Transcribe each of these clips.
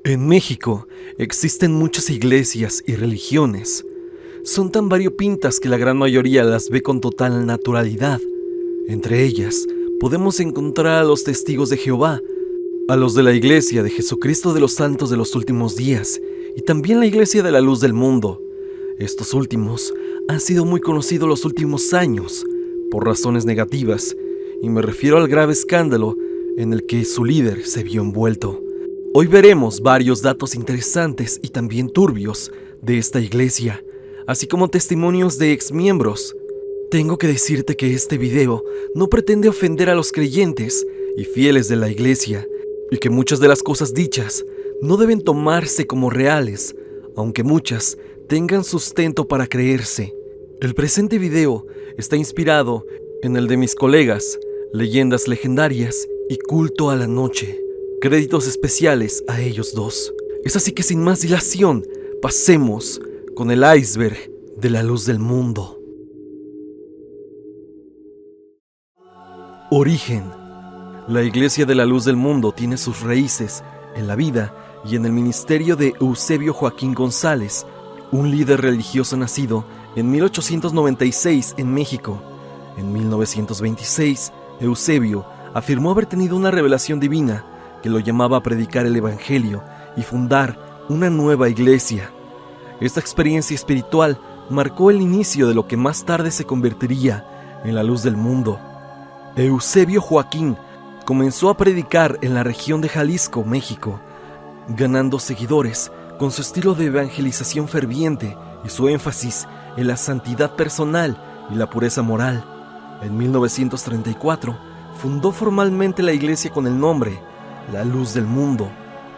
En México existen muchas iglesias y religiones. Son tan variopintas que la gran mayoría las ve con total naturalidad. Entre ellas, podemos encontrar a los Testigos de Jehová, a los de la Iglesia de Jesucristo de los Santos de los Últimos Días y también la Iglesia de la Luz del Mundo. Estos últimos han sido muy conocidos los últimos años por razones negativas, y me refiero al grave escándalo en el que su líder se vio envuelto. Hoy veremos varios datos interesantes y también turbios de esta iglesia, así como testimonios de exmiembros. Tengo que decirte que este video no pretende ofender a los creyentes y fieles de la iglesia, y que muchas de las cosas dichas no deben tomarse como reales, aunque muchas tengan sustento para creerse. El presente video está inspirado en el de mis colegas, Leyendas Legendarias y Culto a la Noche. Créditos especiales a ellos dos. Es así que sin más dilación, pasemos con el iceberg de la luz del mundo. Origen. La Iglesia de la Luz del Mundo tiene sus raíces en la vida y en el ministerio de Eusebio Joaquín González, un líder religioso nacido en 1896 en México. En 1926, Eusebio afirmó haber tenido una revelación divina que lo llamaba a predicar el Evangelio y fundar una nueva iglesia. Esta experiencia espiritual marcó el inicio de lo que más tarde se convertiría en la luz del mundo. Eusebio Joaquín comenzó a predicar en la región de Jalisco, México, ganando seguidores con su estilo de evangelización ferviente y su énfasis en la santidad personal y la pureza moral. En 1934, fundó formalmente la iglesia con el nombre La Luz del Mundo,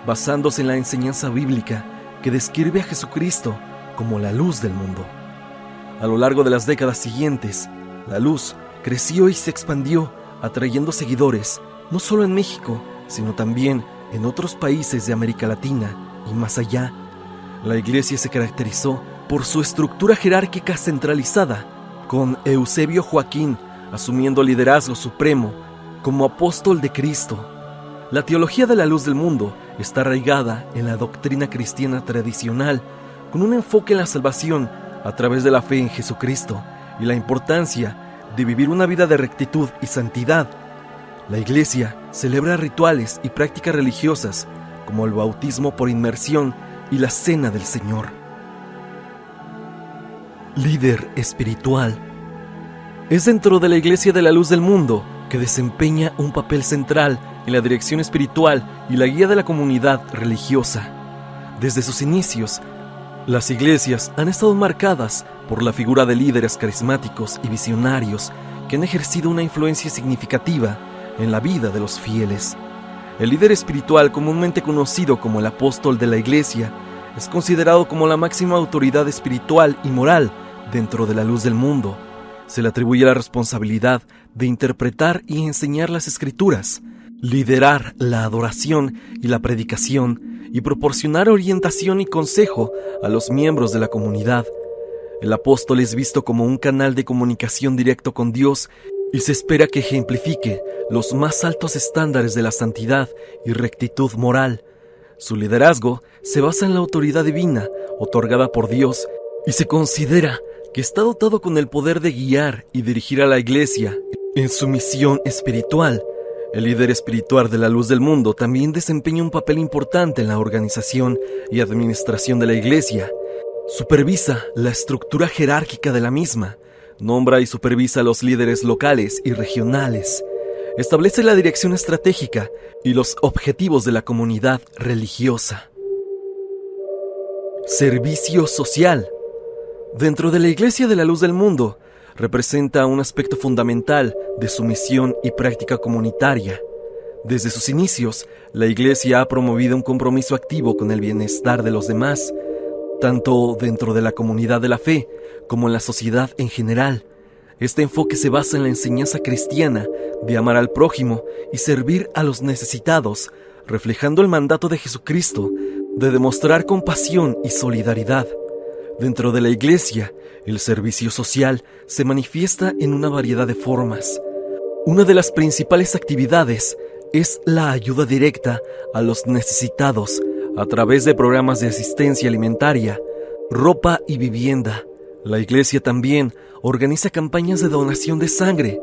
basándose en la enseñanza bíblica que describe a Jesucristo como la luz del mundo. A lo largo de las décadas siguientes, la luz creció y se expandió, atrayendo seguidores no solo en México, sino también en otros países de América Latina y más allá. La iglesia se caracterizó por su estructura jerárquica centralizada, con Eusebio Joaquín asumiendo liderazgo supremo como apóstol de Cristo. La teología de la luz del mundo está arraigada en la doctrina cristiana tradicional, con un enfoque en la salvación a través de la fe en Jesucristo y la importancia de vivir una vida de rectitud y santidad. La iglesia celebra rituales y prácticas religiosas como el bautismo por inmersión y la cena del Señor. Líder espiritual. Es dentro de la Iglesia de la Luz del Mundo que desempeña un papel central en la dirección espiritual y la guía de la comunidad religiosa. Desde sus inicios, las iglesias han estado marcadas por la figura de líderes carismáticos y visionarios que han ejercido una influencia significativa en la vida de los fieles. El líder espiritual, comúnmente conocido como el apóstol de la iglesia, es considerado como la máxima autoridad espiritual y moral dentro de la luz del mundo. Se le atribuye la responsabilidad de interpretar y enseñar las Escrituras, liderar la adoración y la predicación y proporcionar orientación y consejo a los miembros de la comunidad. El apóstol es visto como un canal de comunicación directo con Dios y se espera que ejemplifique los más altos estándares de la santidad y rectitud moral. Su liderazgo se basa en la autoridad divina otorgada por Dios y se considera que está dotado con el poder de guiar y dirigir a la iglesia en su misión espiritual. El líder espiritual de la luz del mundo también desempeña un papel importante en la organización y administración de la iglesia. Supervisa la estructura jerárquica de la misma, nombra y supervisa a los líderes locales y regionales, establece la dirección estratégica y los objetivos de la comunidad religiosa. Servicio social. Dentro de la Iglesia de la Luz del Mundo, representa un aspecto fundamental de su misión y práctica comunitaria. Desde sus inicios, la Iglesia ha promovido un compromiso activo con el bienestar de los demás, tanto dentro de la comunidad de la fe como en la sociedad en general. Este enfoque se basa en la enseñanza cristiana de amar al prójimo y servir a los necesitados, reflejando el mandato de Jesucristo de demostrar compasión y solidaridad. Dentro de la iglesia, el servicio social se manifiesta en una variedad de formas. Una de las principales actividades es la ayuda directa a los necesitados a través de programas de asistencia alimentaria, ropa y vivienda. La iglesia también organiza campañas de donación de sangre,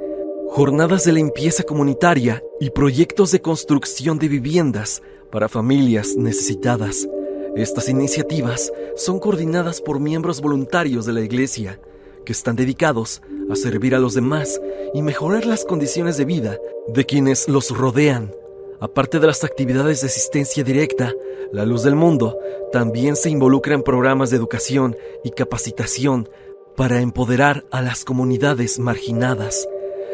jornadas de limpieza comunitaria y proyectos de construcción de viviendas para familias necesitadas. Estas iniciativas son coordinadas por miembros voluntarios de la iglesia, que están dedicados a servir a los demás y mejorar las condiciones de vida de quienes los rodean. Aparte de las actividades de asistencia directa, La Luz del Mundo también se involucra en programas de educación y capacitación para empoderar a las comunidades marginadas.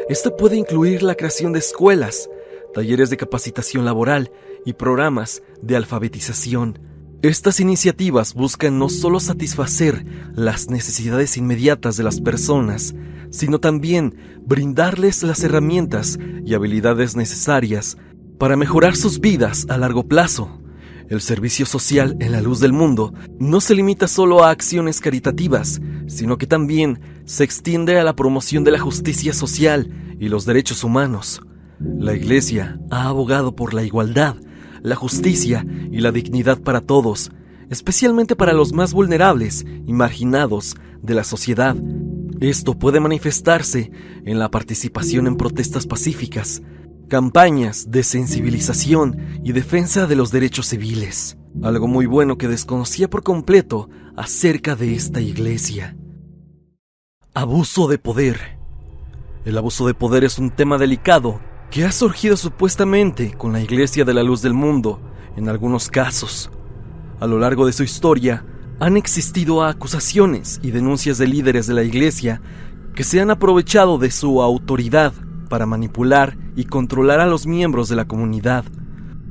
Esto puede incluir la creación de escuelas, talleres de capacitación laboral y programas de alfabetización. Estas iniciativas buscan no solo satisfacer las necesidades inmediatas de las personas, sino también brindarles las herramientas y habilidades necesarias para mejorar sus vidas a largo plazo. El servicio social en La Luz del Mundo no se limita solo a acciones caritativas, sino que también se extiende a la promoción de la justicia social y los derechos humanos. La Iglesia ha abogado por la igualdad, la justicia y la dignidad para todos, especialmente para los más vulnerables y marginados de la sociedad. Esto puede manifestarse en la participación en protestas pacíficas, campañas de sensibilización y defensa de los derechos civiles. Algo muy bueno que desconocía por completo acerca de esta iglesia. Abuso de poder. El abuso de poder es un tema delicado que ha surgido supuestamente con la Iglesia de la Luz del Mundo en algunos casos. A lo largo de su historia, han existido acusaciones y denuncias de líderes de la Iglesia que se han aprovechado de su autoridad para manipular y controlar a los miembros de la comunidad.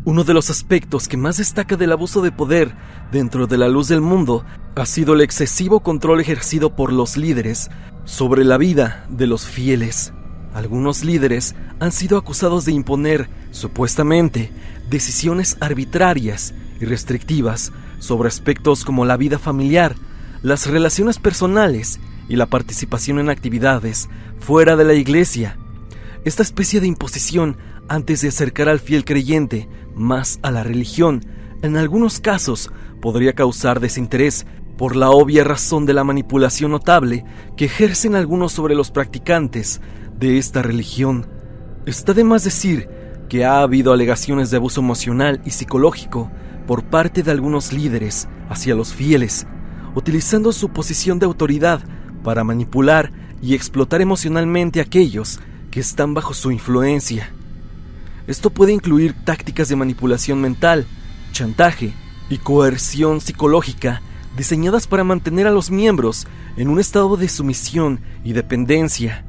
Uno de los aspectos que más destaca del abuso de poder dentro de la Luz del Mundo ha sido el excesivo control ejercido por los líderes sobre la vida de los fieles. Algunos líderes han sido acusados de imponer, supuestamente, decisiones arbitrarias y restrictivas sobre aspectos como la vida familiar, las relaciones personales y la participación en actividades fuera de la iglesia. Esta especie de imposición, antes de acercar al fiel creyente más a la religión, en algunos casos podría causar desinterés por la obvia razón de la manipulación notable que ejercen algunos sobre los practicantes de esta religión. Está de más decir que ha habido alegaciones de abuso emocional y psicológico por parte de algunos líderes hacia los fieles, utilizando su posición de autoridad para manipular y explotar emocionalmente a aquellos que están bajo su influencia. Esto puede incluir tácticas de manipulación mental, chantaje y coerción psicológica diseñadas para mantener a los miembros en un estado de sumisión y dependencia.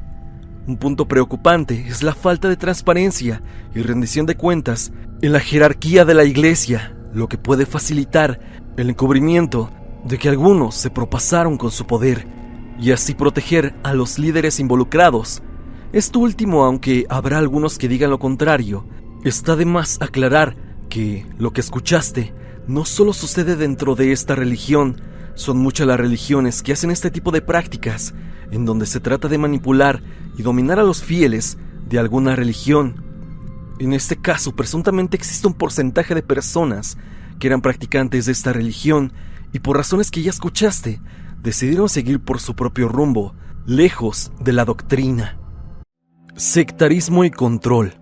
Un punto preocupante es la falta de transparencia y rendición de cuentas en la jerarquía de la iglesia, lo que puede facilitar el encubrimiento de que algunos se propasaron con su poder y así proteger a los líderes involucrados. Esto último, aunque habrá algunos que digan lo contrario, está de más aclarar que lo que escuchaste no solo sucede dentro de esta religión. Son muchas las religiones que hacen este tipo de prácticas, en donde se trata de manipular y dominar a los fieles de alguna religión. En este caso, presuntamente existe un porcentaje de personas que eran practicantes de esta religión y por razones que ya escuchaste, decidieron seguir por su propio rumbo, lejos de la doctrina. Sectarismo y control.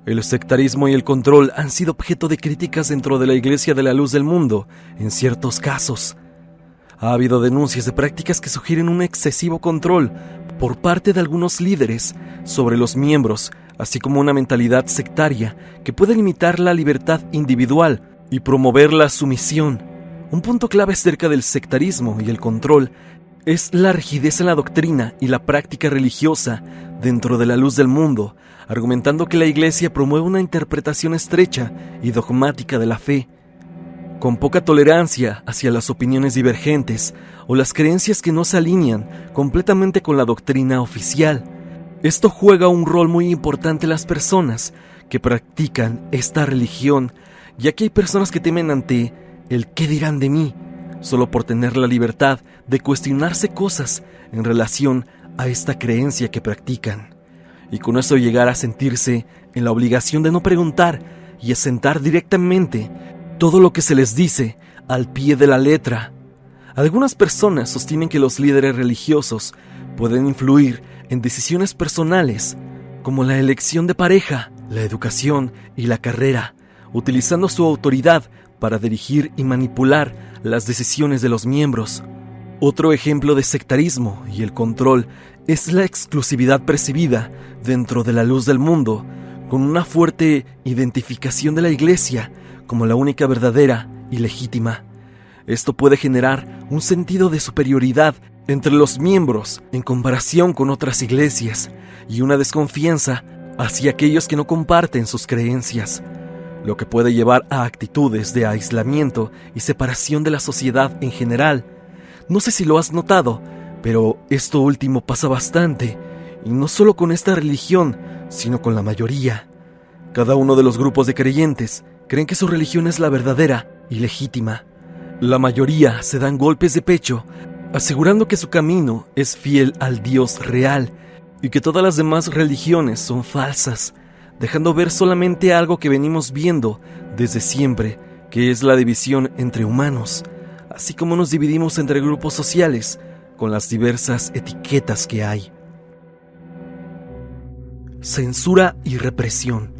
El sectarismo y el control han sido objeto de críticas dentro de la Iglesia de la Luz del Mundo en ciertos casos. Ha habido denuncias de prácticas que sugieren un excesivo control por parte de algunos líderes sobre los miembros, así como una mentalidad sectaria que puede limitar la libertad individual y promover la sumisión. Un punto clave acerca del sectarismo y el control es la rigidez en la doctrina y la práctica religiosa dentro de la Luz del Mundo, argumentando que la Iglesia promueve una interpretación estrecha y dogmática de la fe, con poca tolerancia hacia las opiniones divergentes o las creencias que no se alinean completamente con la doctrina oficial. Esto juega un rol muy importante en las personas que practican esta religión, ya que hay personas que temen ante el ¿qué dirán de mí?, solo por tener la libertad de cuestionarse cosas en relación a esta creencia que practican, y con eso llegar a sentirse en la obligación de no preguntar y asentar directamente todo lo que se les dice al pie de la letra. Algunas personas sostienen que los líderes religiosos pueden influir en decisiones personales, como la elección de pareja, la educación y la carrera, utilizando su autoridad para dirigir y manipular las decisiones de los miembros. Otro ejemplo de sectarismo y el control es la exclusividad percibida dentro de la luz del mundo, con una fuerte identificación de la Iglesia como la única verdadera y legítima. Esto puede generar un sentido de superioridad entre los miembros en comparación con otras iglesias y una desconfianza hacia aquellos que no comparten sus creencias, lo que puede llevar a actitudes de aislamiento y separación de la sociedad en general. No sé si lo has notado, pero esto último pasa bastante, y no solo con esta religión, sino con la mayoría. Cada uno de los grupos de creyentes creen que su religión es la verdadera y legítima. La mayoría se dan golpes de pecho, asegurando que su camino es fiel al Dios real y que todas las demás religiones son falsas, dejando ver solamente algo que venimos viendo desde siempre, que es la división entre humanos, así como nos dividimos entre grupos sociales con las diversas etiquetas que hay. Censura y represión.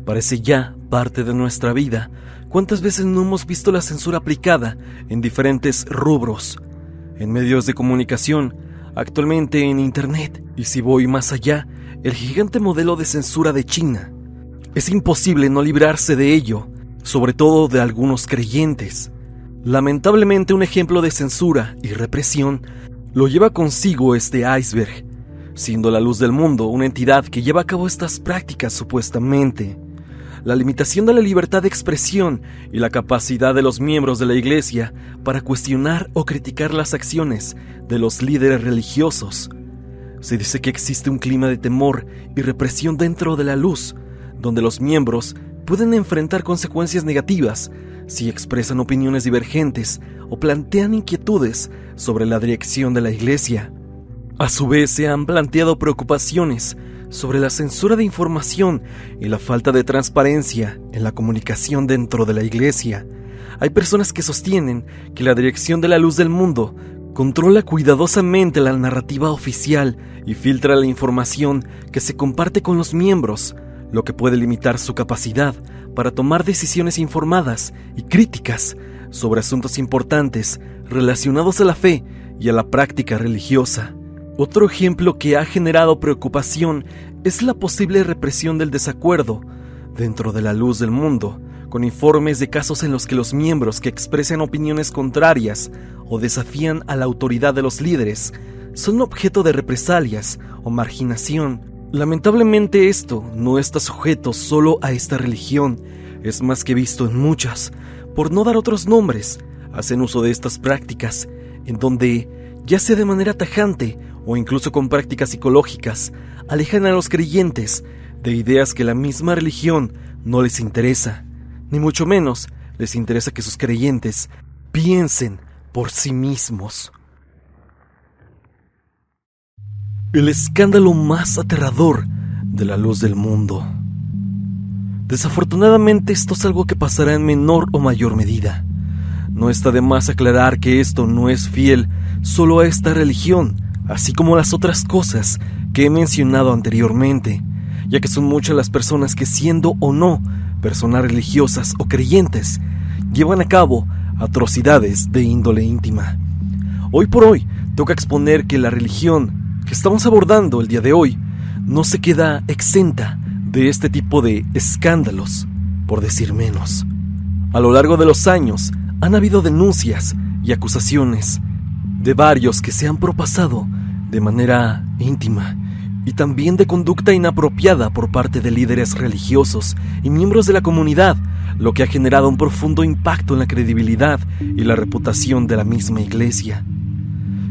Parece ya parte de nuestra vida. ¿Cuántas veces no hemos visto la censura aplicada en diferentes rubros? En medios de comunicación, actualmente en Internet, y si voy más allá, el gigante modelo de censura de China. Es imposible no librarse de ello, sobre todo de algunos creyentes. Lamentablemente, un ejemplo de censura y represión lo lleva consigo este iceberg, siendo la luz del mundo una entidad que lleva a cabo estas prácticas supuestamente. La limitación de la libertad de expresión y la capacidad de los miembros de la Iglesia para cuestionar o criticar las acciones de los líderes religiosos. Se dice que existe un clima de temor y represión dentro de la luz, donde los miembros pueden enfrentar consecuencias negativas si expresan opiniones divergentes o plantean inquietudes sobre la dirección de la Iglesia. A su vez, se han planteado preocupaciones sobre la censura de información y la falta de transparencia en la comunicación dentro de la Iglesia. Hay personas que sostienen que la dirección de la luz del mundo controla cuidadosamente la narrativa oficial y filtra la información que se comparte con los miembros, lo que puede limitar su capacidad para tomar decisiones informadas y críticas sobre asuntos importantes relacionados a la fe y a la práctica religiosa. Otro ejemplo que ha generado preocupación es la posible represión del desacuerdo dentro de la luz del mundo, con informes de casos en los que los miembros que expresan opiniones contrarias o desafían a la autoridad de los líderes son objeto de represalias o marginación. Lamentablemente esto no está sujeto solo a esta religión, es más que visto en muchas. Por no dar otros nombres, hacen uso de estas prácticas, en donde, ya sea de manera tajante o incluso con prácticas psicológicas, alejan a los creyentes de ideas que la misma religión no les interesa, ni mucho menos les interesa que sus creyentes piensen por sí mismos. El escándalo más aterrador de la luz del mundo. Desafortunadamente, esto es algo que pasará en menor o mayor medida. No está de más aclarar que esto no es fiel solo a esta religión, así como las otras cosas que he mencionado anteriormente, ya que son muchas las personas que, siendo o no personas religiosas o creyentes, llevan a cabo atrocidades de índole íntima. Hoy por hoy toca exponer que la religión que estamos abordando el día de hoy no se queda exenta de este tipo de escándalos, por decir menos. A lo largo de los años han habido denuncias y acusaciones de varios que se han propasado de manera íntima y también de conducta inapropiada por parte de líderes religiosos y miembros de la comunidad, lo que ha generado un profundo impacto en la credibilidad y la reputación de la misma Iglesia.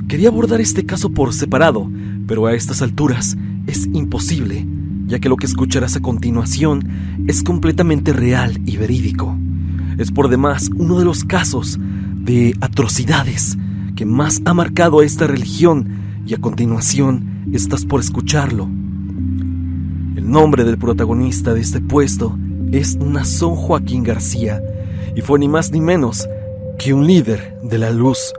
Quería abordar este caso por separado, pero a estas alturas es imposible, ya que lo que escucharás a continuación es completamente real y verídico. Es por demás uno de los casos de atrocidades que más ha marcado a esta religión, y a continuación estás por escucharlo. El nombre del protagonista de este puesto es Nazón Joaquín García, y fue ni más ni menos que un líder de la luz.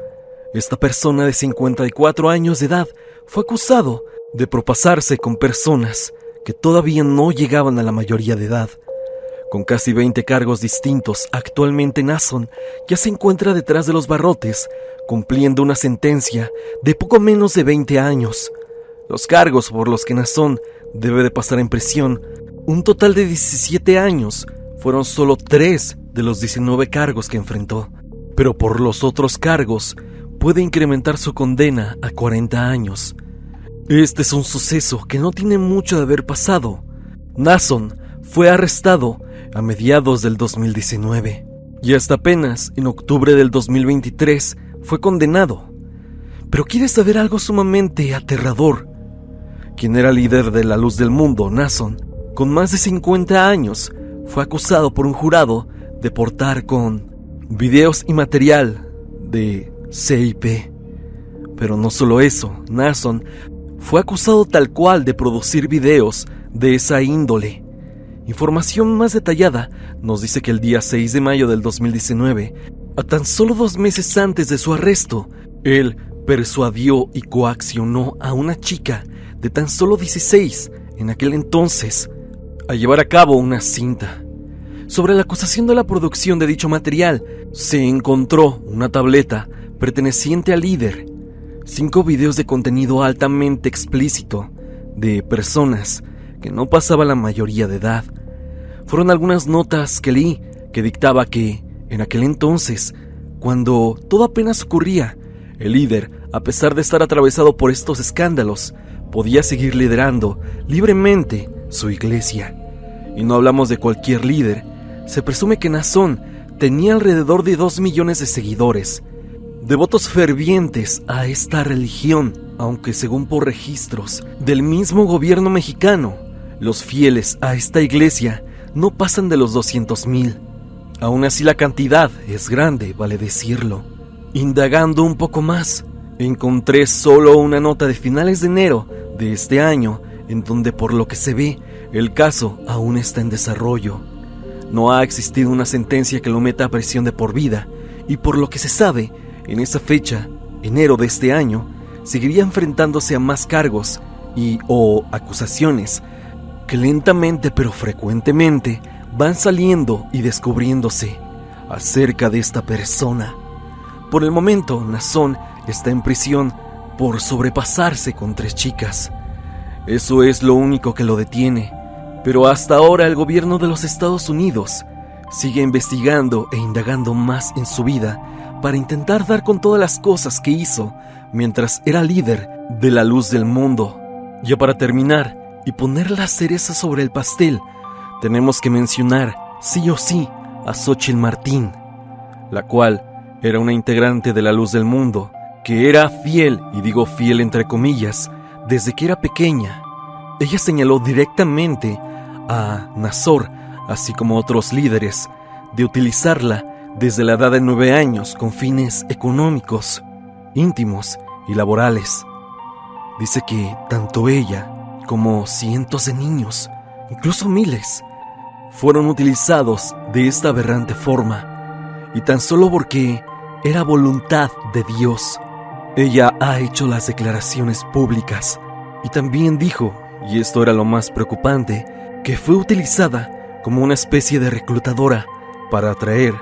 Esta persona de 54 años de edad fue acusado de propasarse con personas que todavía no llegaban a la mayoría de edad. Con casi 20 cargos distintos, actualmente Nason ya se encuentra detrás de los barrotes, cumpliendo una sentencia de poco menos de 20 años. Los cargos por los que Nason debe de pasar en prisión, un total de 17 años, fueron solo 3 de los 19 cargos que enfrentó. Pero por los otros cargos, puede incrementar su condena a 40 años. Este es un suceso que no tiene mucho de haber pasado. Nason fue arrestado a mediados del 2019 y hasta apenas en octubre del 2023 fue condenado. Pero ¿quieres saber algo sumamente aterrador? Quien era líder de la luz del mundo, Nason, con más de 50 años, fue acusado por un jurado de portar con videos y material de CIP. Pero no solo eso, Nason fue acusado tal cual de producir videos de esa índole. Información más detallada nos dice que el día 6 de mayo del 2019, a tan solo 2 meses antes de su arresto, él persuadió y coaccionó a una chica de tan solo 16 en aquel entonces a llevar a cabo una cinta. Sobre la acusación de la producción de dicho material, se encontró una tableta perteneciente al líder, 5 videos de contenido altamente explícito de personas que no pasaban la mayoría de edad. Fueron algunas notas que leí que dictaba que, en aquel entonces, cuando todo apenas ocurría, el líder, a pesar de estar atravesado por estos escándalos, podía seguir liderando libremente su iglesia. Y no hablamos de cualquier líder. Se presume que Nason tenía alrededor de 2 millones de seguidores, devotos fervientes a esta religión, aunque según por registros del mismo gobierno mexicano, los fieles a esta iglesia no pasan de los 200,000. Aún así la cantidad es grande, vale decirlo. Indagando un poco más, encontré solo una nota de finales de enero de este año, en donde por lo que se ve, el caso aún está en desarrollo. No ha existido una sentencia que lo meta a prisión de por vida, y por lo que se sabe, en esa fecha, enero de este año, seguiría enfrentándose a más cargos y o acusaciones que lentamente pero frecuentemente van saliendo y descubriéndose acerca de esta persona. Por el momento, Nason está en prisión por sobrepasarse con 3 chicas. Eso es lo único que lo detiene, pero hasta ahora el gobierno de los Estados Unidos sigue investigando e indagando más en su vida para intentar dar con todas las cosas que hizo mientras era líder de la luz del mundo. Ya para terminar y poner la cereza sobre el pastel, tenemos que mencionar sí o sí a Xóchitl Martín, la cual era una integrante de la luz del mundo, que era fiel, y digo fiel entre comillas, desde que era pequeña. Ella señaló directamente a Nazor, así como otros líderes, de utilizarla desde la edad de 9 años con fines económicos, íntimos y laborales. Dice que tanto ella como cientos de niños, incluso miles, fueron utilizados de esta aberrante forma, y tan solo porque era voluntad de Dios. Ella ha hecho las declaraciones públicas y también dijo, y esto era lo más preocupante, que fue utilizada como una especie de reclutadora para atraer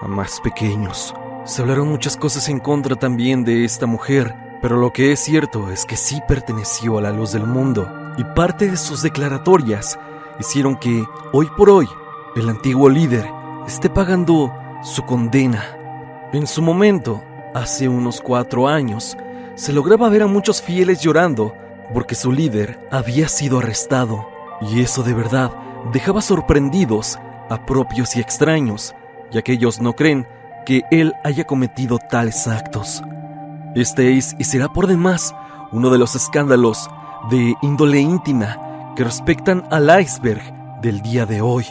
a más pequeños. Se hablaron muchas cosas en contra también de esta mujer, pero lo que es cierto es que sí perteneció a la luz del mundo, y parte de sus declaratorias hicieron que, hoy por hoy, el antiguo líder esté pagando su condena. En su momento, hace unos 4 años, se lograba ver a muchos fieles llorando porque su líder había sido arrestado, y eso de verdad dejaba sorprendidos a propios y extraños, ya que ellos no creen que él haya cometido tales actos. Este es y será por demás uno de los escándalos de índole íntima que respectan al iceberg del día de hoy,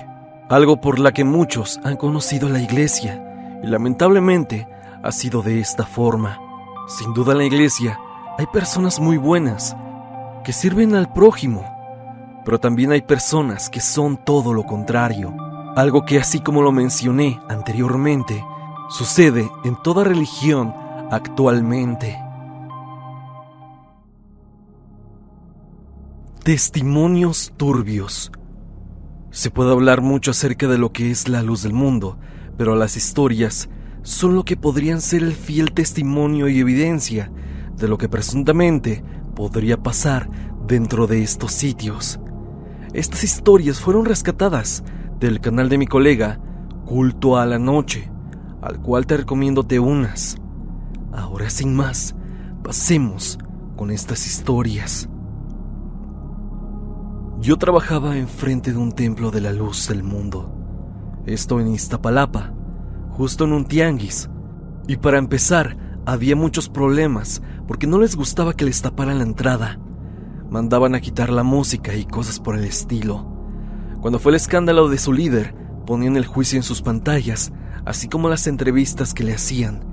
algo por la que muchos han conocido la iglesia, y lamentablemente ha sido de esta forma. Sin duda en la iglesia hay personas muy buenas que sirven al prójimo, pero también hay personas que son todo lo contrario. Algo que, así como lo mencioné anteriormente, sucede en toda religión actualmente. Testimonios turbios. Se puede hablar mucho acerca de lo que es la luz del mundo, pero las historias son lo que podrían ser el fiel testimonio y evidencia de lo que presuntamente podría pasar dentro de estos sitios. Estas historias fueron rescatadas del canal de mi colega Culto a la Noche, al cual te recomiendo te unas. Ahora, sin más, pasemos con estas historias. Yo trabajaba enfrente de un templo de la luz del mundo, esto en Iztapalapa, justo en un tianguis, y para empezar había muchos problemas porque no les gustaba que les taparan la entrada. Mandaban a quitar la música y cosas por el estilo. Cuando fue el escándalo de su líder, ponían el juicio en sus pantallas, así como las entrevistas que le hacían.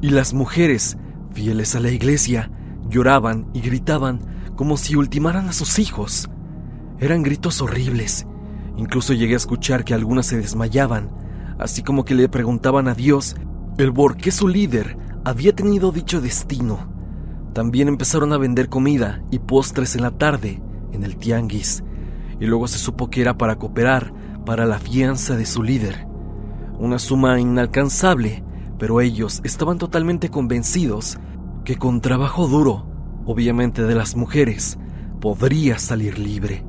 Y las mujeres, fieles a la iglesia, lloraban y gritaban como si ultimaran a sus hijos. Eran gritos horribles. Incluso llegué a escuchar que algunas se desmayaban, así como que le preguntaban a Dios el por qué su líder había tenido dicho destino. También empezaron a vender comida y postres en la tarde en el tianguis, y luego se supo que era para cooperar para la fianza de su líder. Una suma inalcanzable, pero ellos estaban totalmente convencidos que con trabajo duro, obviamente de las mujeres, podría salir libre.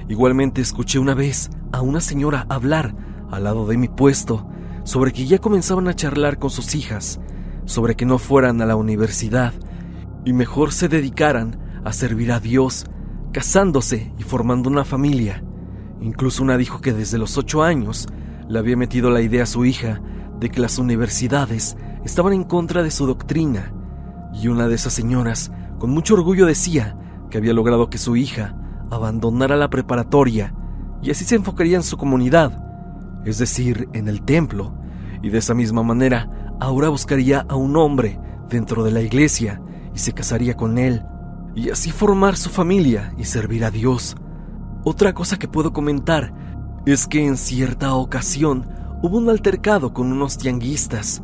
Igualmente escuché una vez a una señora hablar al lado de mi puesto sobre que ya comenzaban a charlar con sus hijas, sobre que no fueran a la universidad y mejor se dedicaran a servir a Dios, casándose y formando una familia. Incluso una dijo que desde los 8 años le había metido la idea a su hija de que las universidades estaban en contra de su doctrina, y una de esas señoras con mucho orgullo decía que había logrado que su hija abandonara la preparatoria y así se enfocaría en su comunidad, es decir, en el templo, y de esa misma manera ahora buscaría a un hombre dentro de la iglesia y se casaría con él, y así formar su familia y servir a Dios. Otra cosa que puedo comentar es que en cierta ocasión hubo un altercado con unos tianguistas.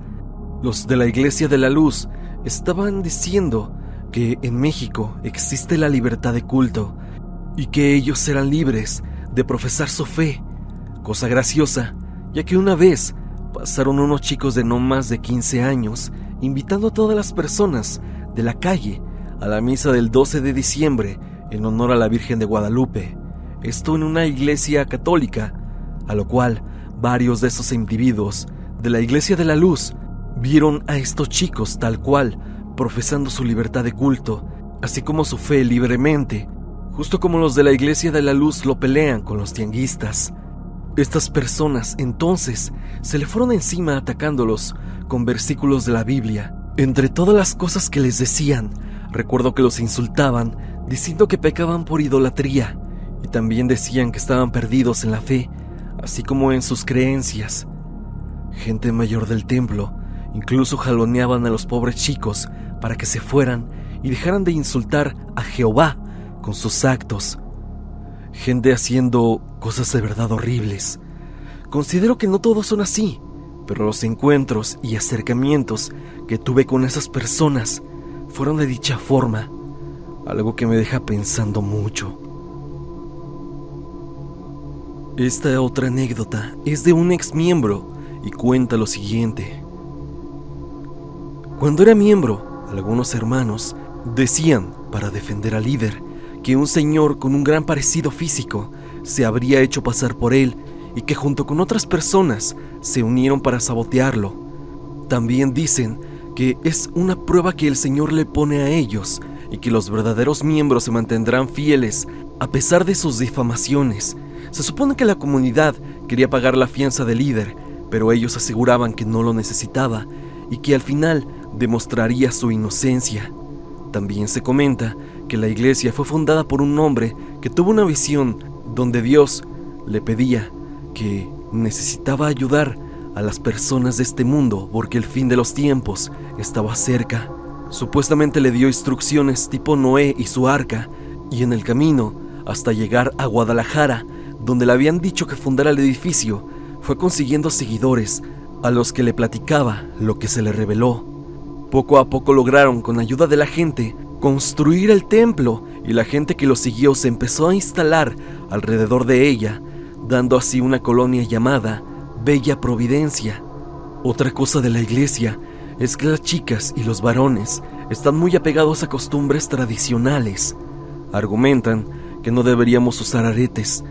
Los de la Iglesia de la Luz estaban diciendo que en México existe la libertad de culto y que ellos serán libres de profesar su fe. Cosa graciosa, ya que una vez pasaron unos chicos de no más de 15 años invitando a todas las personas de la calle a la misa del 12 de diciembre en honor a la Virgen de Guadalupe, esto en una iglesia católica, a lo cual varios de esos individuos de la Iglesia de la Luz vieron a estos chicos tal cual, profesando su libertad de culto, así como su fe libremente, justo como los de la Iglesia de la Luz lo pelean con los tianguistas. Estas personas entonces se le fueron encima atacándolos con versículos de la Biblia. Entre todas las cosas que les decían, recuerdo que los insultaban diciendo que pecaban por idolatría, y también decían que estaban perdidos en la fe, así como en sus creencias. Gente mayor del templo incluso jaloneaban a los pobres chicos para que se fueran y dejaran de insultar a Jehová con sus actos. Gente haciendo cosas de verdad horribles. Considero que no todos son así, pero los encuentros y acercamientos que tuve con esas personas fueron de dicha forma, algo que me deja pensando mucho. Esta otra anécdota es de un ex miembro y cuenta lo siguiente. Cuando era miembro, algunos hermanos decían, para defender al líder, que un señor con un gran parecido físico se habría hecho pasar por él y que junto con otras personas se unieron para sabotearlo. También dicen que es una prueba que el Señor le pone a ellos y que los verdaderos miembros se mantendrán fieles a pesar de sus difamaciones. Se supone que la comunidad quería pagar la fianza del líder, pero ellos aseguraban que no lo necesitaba y que al final demostraría su inocencia. También se comenta que la iglesia fue fundada por un hombre que tuvo una visión donde Dios le pedía que necesitaba ayudar a las personas de este mundo porque el fin de los tiempos estaba cerca. Supuestamente le dio instrucciones tipo Noé y su arca, y en el camino hasta llegar a Guadalajara, donde le habían dicho que fundara el edificio, fue consiguiendo seguidores a los que le platicaba lo que se le reveló. Poco a poco lograron, con ayuda de la gente, construir el templo, y la gente que lo siguió se empezó a instalar alrededor de ella, dando así una colonia llamada Bella Providencia. Otra cosa de la iglesia es que las chicas y los varones están muy apegados a costumbres tradicionales. Argumentan que no deberíamos usar aretes,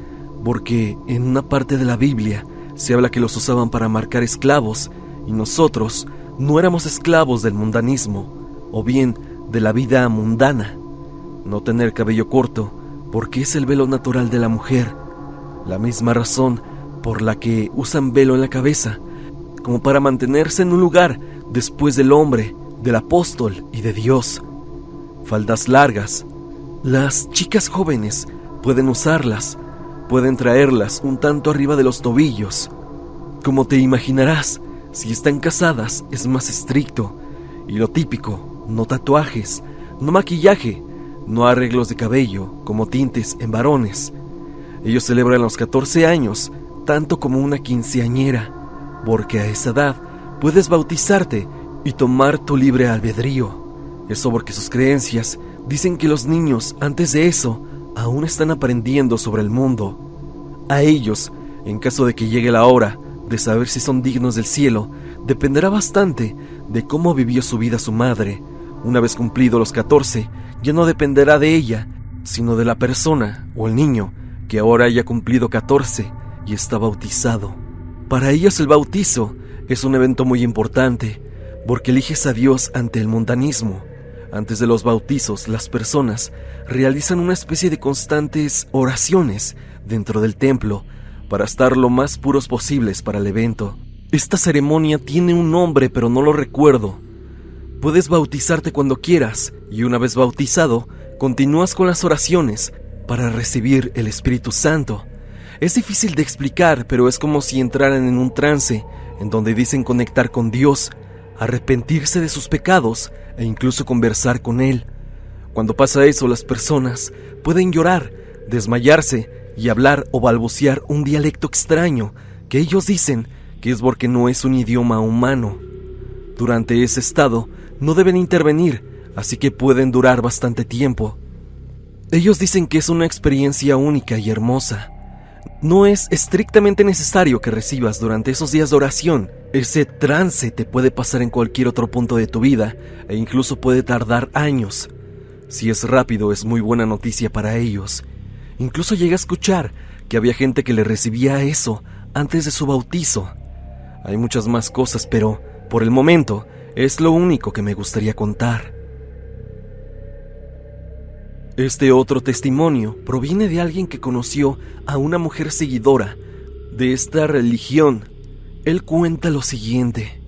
porque en una parte de la Biblia se habla que los usaban para marcar esclavos, y nosotros no éramos esclavos del mundanismo, o bien de la vida mundana. No tener cabello corto, porque es el velo natural de la mujer, la misma razón por la que usan velo en la cabeza, como para mantenerse en un lugar después del hombre, del apóstol y de Dios. Faldas largas. Las chicas jóvenes pueden usarlas, pueden traerlas un tanto arriba de los tobillos. Como te imaginarás, si están casadas es más estricto, y lo típico: no tatuajes, no maquillaje, no arreglos de cabello como tintes en varones. Ellos celebran los 14 años tanto como una quinceañera, porque a esa edad puedes bautizarte y tomar tu libre albedrío. Eso porque sus creencias dicen que los niños antes de eso aún están aprendiendo sobre el mundo. A ellos, en caso de que llegue la hora de saber si son dignos del cielo, dependerá bastante de cómo vivió su vida su madre. Una vez cumplidos los 14, ya no dependerá de ella, sino de la persona o el niño que ahora haya cumplido 14 y está bautizado. Para ellos el bautizo es un evento muy importante, porque eliges a Dios ante el mundanismo. Antes de los bautizos, las personas realizan una especie de constantes oraciones dentro del templo para estar lo más puros posibles para el evento. Esta ceremonia tiene un nombre, pero no lo recuerdo. Puedes bautizarte cuando quieras, y una vez bautizado, continúas con las oraciones para recibir el Espíritu Santo. Es difícil de explicar, pero es como si entraran en un trance, en donde dicen conectar con Dios, arrepentirse de sus pecados e incluso conversar con Él. Cuando pasa eso, las personas pueden llorar, desmayarse y hablar o balbucear un dialecto extraño que ellos dicen que es porque no es un idioma humano. Durante ese estado no deben intervenir, así que pueden durar bastante tiempo. Ellos dicen que es una experiencia única y hermosa. No es estrictamente necesario que recibas durante esos días de oración. Ese trance te puede pasar en cualquier otro punto de tu vida e incluso puede tardar años. Si es rápido, es muy buena noticia para ellos. Incluso llegué a escuchar que había gente que le recibía eso antes de su bautizo. Hay muchas más cosas, pero por el momento es lo único que me gustaría contar. Este otro testimonio proviene de alguien que conoció a una mujer seguidora de esta religión. Él cuenta lo siguiente: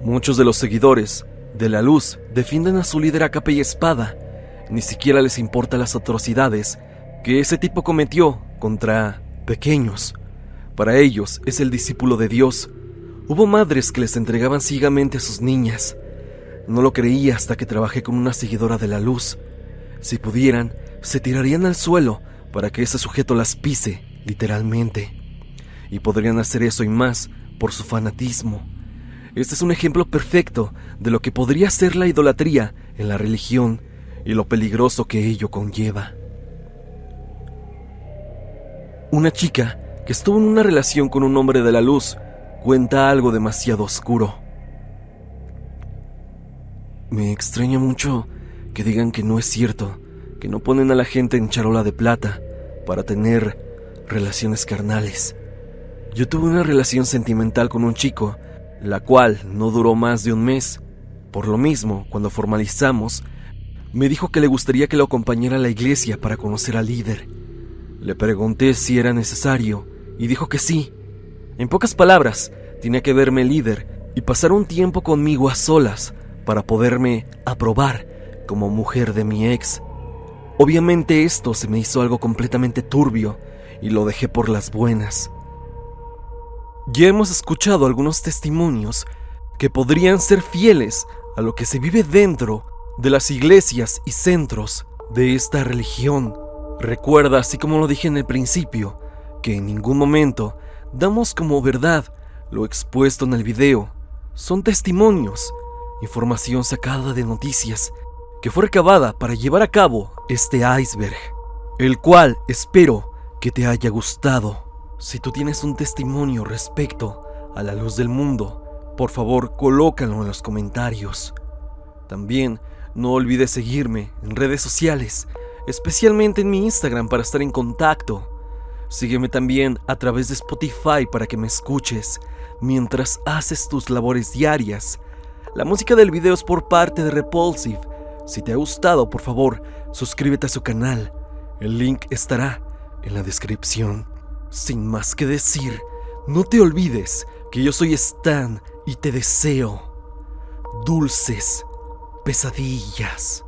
muchos de los seguidores de la luz defienden a su líder a capa y espada. Ni siquiera les importa las atrocidades que ese tipo cometió contra pequeños. Para ellos es el discípulo de Dios. Hubo madres que les entregaban ciegamente a sus niñas. No lo creía hasta que trabajé con una seguidora de la luz. Si pudieran, se tirarían al suelo para que ese sujeto las pise, literalmente. Y podrían hacer eso y más por su fanatismo. Este es un ejemplo perfecto de lo que podría ser la idolatría en la religión y lo peligroso que ello conlleva. Una chica que estuvo en una relación con un hombre de la luz cuenta algo demasiado oscuro. Me extraña mucho que digan que no es cierto, que no ponen a la gente en charola de plata para tener relaciones carnales. Yo tuve una relación sentimental con un chico, la cual no duró más de un mes. Por lo mismo, cuando formalizamos, me dijo que le gustaría que lo acompañara a la iglesia para conocer al líder. Le pregunté si era necesario y dijo que sí. En pocas palabras, tenía que verme el líder y pasar un tiempo conmigo a solas para poderme aprobar como mujer de mi ex. Obviamente esto se me hizo algo completamente turbio y lo dejé por las buenas. Ya hemos escuchado algunos testimonios que podrían ser fieles a lo que se vive dentro de las iglesias y centros de esta religión. Recuerda, así como lo dije en el principio, que en ningún momento damos como verdad lo expuesto en el video. Son testimonios, información sacada de noticias que fue recabada para llevar a cabo este iceberg, el cual espero que te haya gustado. Si tú tienes un testimonio respecto a la luz del mundo, por favor colócalo en los comentarios. También no olvides seguirme en redes sociales, especialmente en mi Instagram para estar en contacto. Sígueme también a través de Spotify para que me escuches mientras haces tus labores diarias. La música del video es por parte de Repulsive. Si te ha gustado, por favor, suscríbete a su canal. El link estará en la descripción. Sin más que decir, no te olvides que yo soy Stan y te deseo dulces pesadillas.